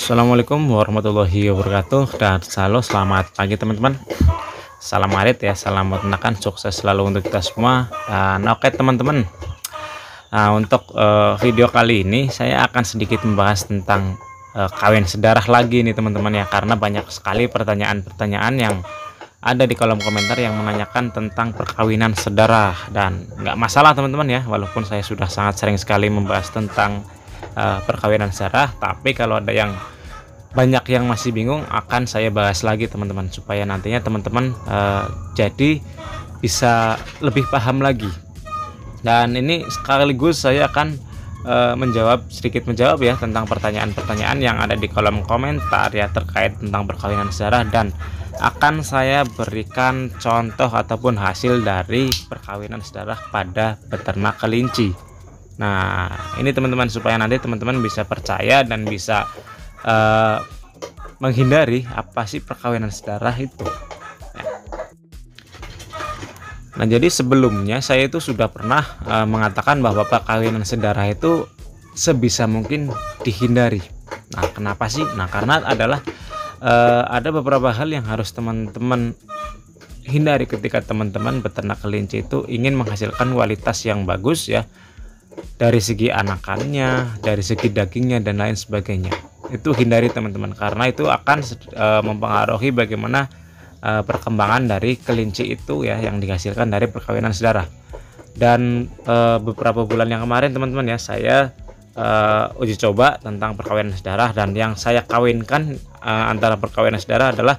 Assalamualaikum warahmatullahi wabarakatuh, dan selamat pagi teman-teman. Salam arit ya, salam peternakan, sukses selalu untuk kita semua. Dan oke teman-teman, nah untuk video kali ini saya akan sedikit membahas tentang kawin sedarah lagi nih teman-teman ya, karena banyak sekali pertanyaan-pertanyaan yang ada di kolom komentar yang menanyakan tentang perkawinan sedarah. Dan nggak masalah teman-teman ya, walaupun saya sudah sangat sering sekali membahas tentang perkawinan sedarah, tapi kalau ada yang banyak yang masih bingung, akan saya bahas lagi teman-teman, supaya nantinya teman-teman jadi bisa lebih paham lagi. Dan ini sekaligus saya akan sedikit menjawab ya tentang pertanyaan-pertanyaan yang ada di kolom komentar ya, terkait tentang perkawinan sedarah, dan akan saya berikan contoh ataupun hasil dari perkawinan sedarah pada peternak kelinci. Nah ini teman-teman, supaya nanti teman-teman bisa percaya dan bisa menghindari apa sih perkawinan sedarah itu. Nah jadi sebelumnya saya itu sudah pernah mengatakan bahwa perkawinan sedarah itu sebisa mungkin dihindari. Nah kenapa sih? Nah karena ada beberapa hal yang harus teman-teman hindari ketika teman-teman beternak kelinci itu ingin menghasilkan kualitas yang bagus ya, dari segi anakannya, dari segi dagingnya, dan lain sebagainya. Itu hindari teman-teman, karena itu akan mempengaruhi bagaimana perkembangan dari kelinci itu ya, yang dihasilkan dari perkawinan sedarah. Dan beberapa bulan yang kemarin teman-teman ya, saya uji coba tentang perkawinan sedarah, dan yang saya kawinkan antara perkawinan sedarah adalah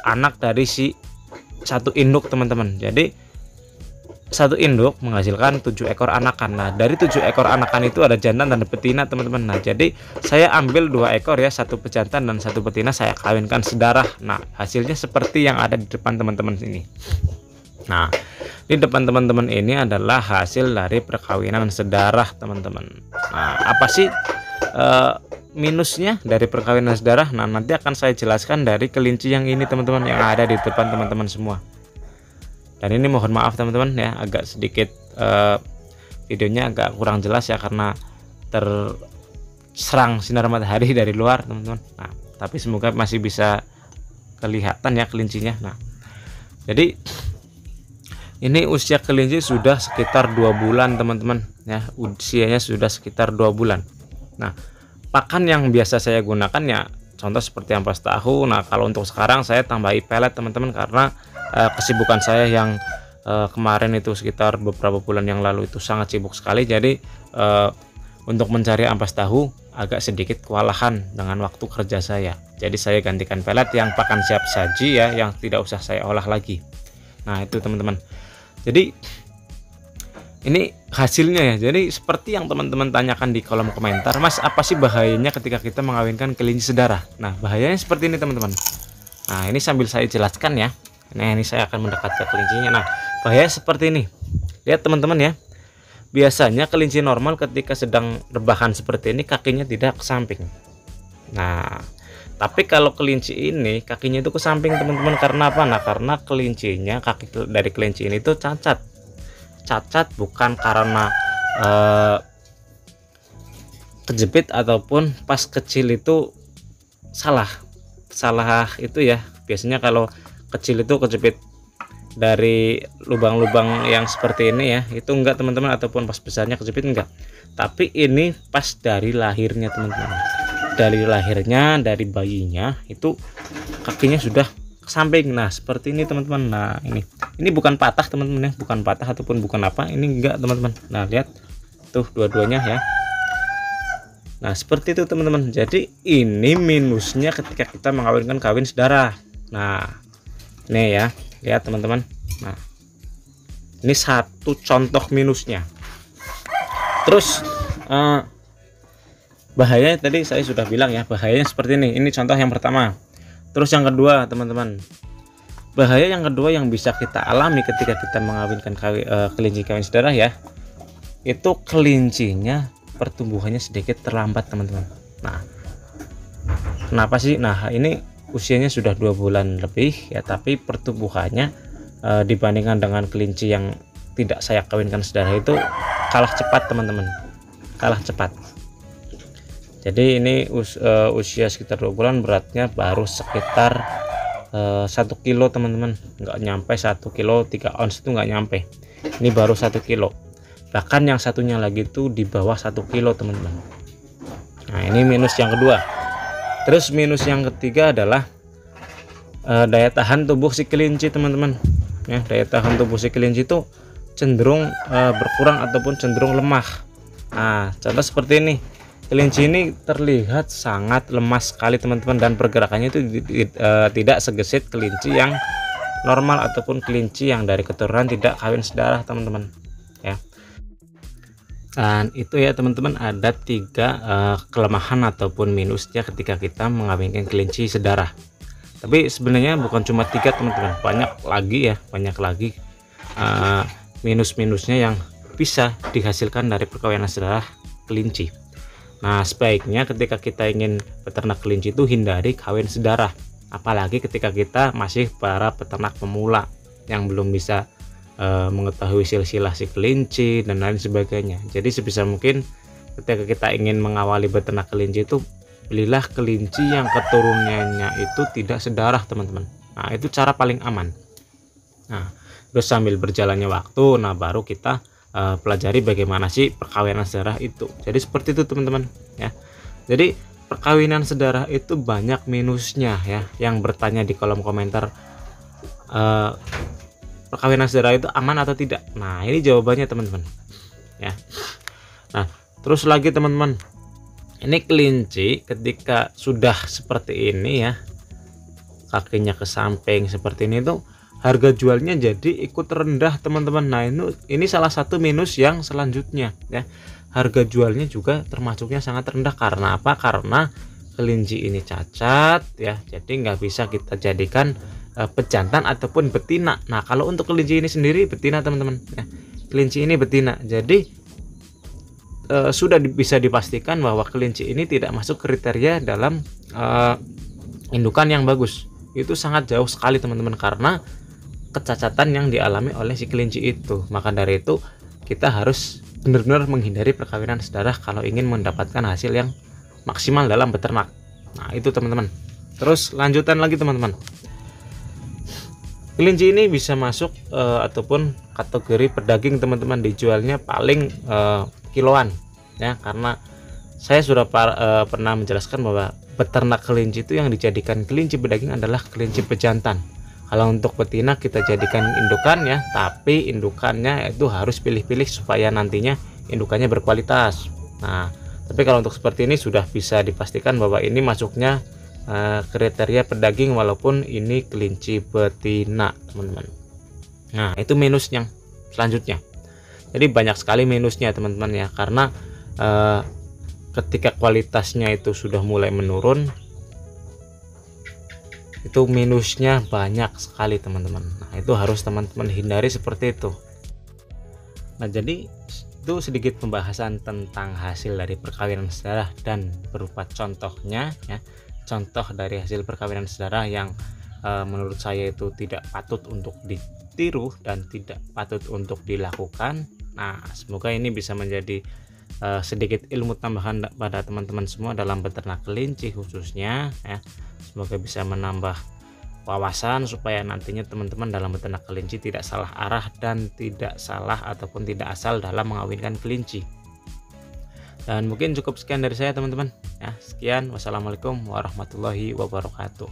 anak dari si satu induk teman-teman. Jadi satu induk menghasilkan 7 ekor anakan. Nah dari 7 ekor anakan itu ada jantan dan betina teman-teman. Nah jadi saya ambil 2 ekor ya, satu pejantan dan satu betina, saya kawinkan sedarah. Nah hasilnya seperti yang ada di depan teman-teman ini. Nah di depan teman-teman ini adalah hasil dari perkawinan sedarah teman-teman. Nah apa sih minusnya dari perkawinan sedarah? Nah nanti akan saya jelaskan dari kelinci yang ini teman-teman, yang ada di depan teman-teman semua. Dan ini mohon maaf teman-teman ya, agak sedikit videonya agak kurang jelas ya, karena terserang sinar matahari dari luar teman-teman. Nah tapi semoga masih bisa kelihatan ya kelincinya. Nah jadi ini usia kelinci sudah sekitar 2 bulan teman-teman ya, usianya sudah sekitar 2 bulan. Nah pakan yang biasa saya gunakan ya contoh seperti ampas tahu. Nah kalau untuk sekarang saya tambahi pelet teman-teman, karena kesibukan saya yang kemarin itu sekitar beberapa bulan yang lalu itu sangat sibuk sekali. Jadi untuk mencari ampas tahu agak sedikit kewalahan dengan waktu kerja saya. Jadi saya gantikan pelet yang pakan siap saji ya, yang tidak usah saya olah lagi. Nah itu teman-teman. Jadi ini hasilnya ya. Jadi seperti yang teman-teman tanyakan di kolom komentar, Mas apa sih bahayanya ketika kita mengawinkan kelinci sedarah? Nah bahayanya seperti ini teman-teman. Nah ini sambil saya jelaskan ya. Nah ini saya akan mendekat ke kelincinya. Nah bahaya seperti ini, lihat teman-teman ya. Biasanya kelinci normal ketika sedang rebahan seperti ini kakinya tidak ke samping. Nah tapi kalau kelinci ini kakinya itu ke samping teman-teman. Karena apa? Nah karena kelincinya, kaki dari kelinci ini tuh cacat bukan karena kejepit ataupun pas kecil itu salah itu ya. Biasanya kalau kecil itu kejepit dari lubang-lubang yang seperti ini ya, itu enggak teman-teman, ataupun pas besarnya kejepit enggak. Tapi ini pas dari lahirnya teman-teman, dari bayinya itu kakinya sudah ke samping. Nah seperti ini teman-teman. Nah ini bukan patah teman-teman ya, bukan patah ataupun bukan apa, ini enggak teman-teman. Nah lihat tuh dua-duanya ya. Nah seperti itu teman-teman. Jadi ini minusnya ketika kita mengawinkan kawin sedarah. Nah ini ya, lihat teman-teman. Nah ini satu contoh minusnya. Terus bahayanya tadi saya sudah bilang ya, bahayanya seperti ini contoh yang pertama. Terus yang kedua teman-teman, bahaya yang kedua yang bisa kita alami ketika kita mengawinkan kelinci kawin sedarah ya, itu kelincinya pertumbuhannya sedikit terlambat teman-teman. Nah kenapa sih? Nah ini usianya sudah 2 bulan lebih ya, tapi pertumbuhannya dibandingkan dengan kelinci yang tidak saya kawinkan sedarah itu kalah cepat teman-teman, kalah cepat. Jadi ini usia sekitar 2 bulan, beratnya baru sekitar 1 kilo teman-teman, nggak nyampe 1 kilo 3 ons, itu nggak nyampe. Ini baru 1 kilo, bahkan yang satunya lagi itu di bawah 1 kilo teman-teman. Nah ini minus yang kedua. Terus minus yang ketiga adalah daya tahan tubuh si kelinci teman-teman ya. Daya tahan tubuh si kelinci itu cenderung berkurang ataupun cenderung lemah. Nah contoh seperti ini, kelinci ini terlihat sangat lemas sekali teman-teman, dan pergerakannya itu tidak segesit kelinci yang normal ataupun kelinci yang dari keturunan tidak kawin sedarah teman-teman ya. Dan itu ya teman-teman, ada 3 kelemahan ataupun minusnya ketika kita mengawinkan kelinci sedarah. Tapi sebenarnya bukan cuma 3 teman-teman, banyak lagi ya, banyak lagi minus-minusnya yang bisa dihasilkan dari perkawinan sedarah kelinci. Nah sebaiknya ketika kita ingin peternak kelinci itu hindari kawin sedarah, apalagi ketika kita masih para peternak pemula yang belum bisa mengetahui silsilah si kelinci dan lain sebagainya. Jadi sebisa mungkin ketika kita ingin mengawali beternak kelinci itu, belilah kelinci yang keturunannya itu tidak sedarah teman-teman. Nah itu cara paling aman. Nah terus sambil berjalannya waktu, nah baru kita pelajari bagaimana sih perkawinan sedarah itu. Jadi seperti itu teman-teman ya. Jadi perkawinan sedarah itu banyak minusnya ya. Yang bertanya di kolom komentar, perkawinan sedarah itu aman atau tidak? Nah ini jawabannya teman-teman ya. Nah terus lagi teman-teman, ini kelinci ketika sudah seperti ini ya, kakinya ke samping seperti ini tuh, harga jualnya jadi ikut rendah teman-teman. Nah ini salah satu minus yang selanjutnya ya. Harga jualnya juga termasuknya sangat rendah. Karena apa? Karena kelinci ini cacat ya, jadi nggak bisa kita jadikan pejantan ataupun betina. Nah kalau untuk kelinci ini sendiri betina teman-teman ya, kelinci ini betina, jadi sudah bisa dipastikan bahwa kelinci ini tidak masuk kriteria dalam indukan yang bagus. Itu sangat jauh sekali teman-teman, karena kecacatan yang dialami oleh si kelinci itu. Maka dari itu kita harus benar-benar menghindari perkawinan sedarah kalau ingin mendapatkan hasil yang maksimal dalam beternak. Nah itu teman-teman. Terus lanjutan lagi teman-teman, kelinci ini bisa masuk ataupun kategori pedaging teman-teman, dijualnya paling kiloan ya, karena saya sudah pernah menjelaskan bahwa beternak kelinci itu yang dijadikan kelinci pedaging adalah kelinci pejantan. Kalau untuk betina kita jadikan indukan ya, tapi indukannya itu harus pilih-pilih supaya nantinya indukannya berkualitas. Nah tapi kalau untuk seperti ini sudah bisa dipastikan bahwa ini masuknya kriteria pedaging walaupun ini kelinci betina teman-teman. Nah itu minus yang selanjutnya. Jadi banyak sekali minusnya teman-teman ya, karena ketika kualitasnya itu sudah mulai menurun, itu minusnya banyak sekali teman-teman. Nah itu harus teman-teman hindari seperti itu. Nah jadi itu sedikit pembahasan tentang hasil dari perkawinan sedarah dan berupa contohnya ya. Contoh dari hasil perkawinan sedarah yang menurut saya itu tidak patut untuk ditiru dan tidak patut untuk dilakukan. Nah semoga ini bisa menjadi sedikit ilmu tambahan pada teman-teman semua dalam beternak kelinci khususnya ya. Semoga bisa menambah wawasan supaya nantinya teman-teman dalam beternak kelinci tidak salah arah dan tidak salah ataupun tidak asal dalam mengawinkan kelinci. Dan mungkin cukup sekian dari saya teman-teman ya. Sekian, wassalamualaikum warahmatullahi wabarakatuh.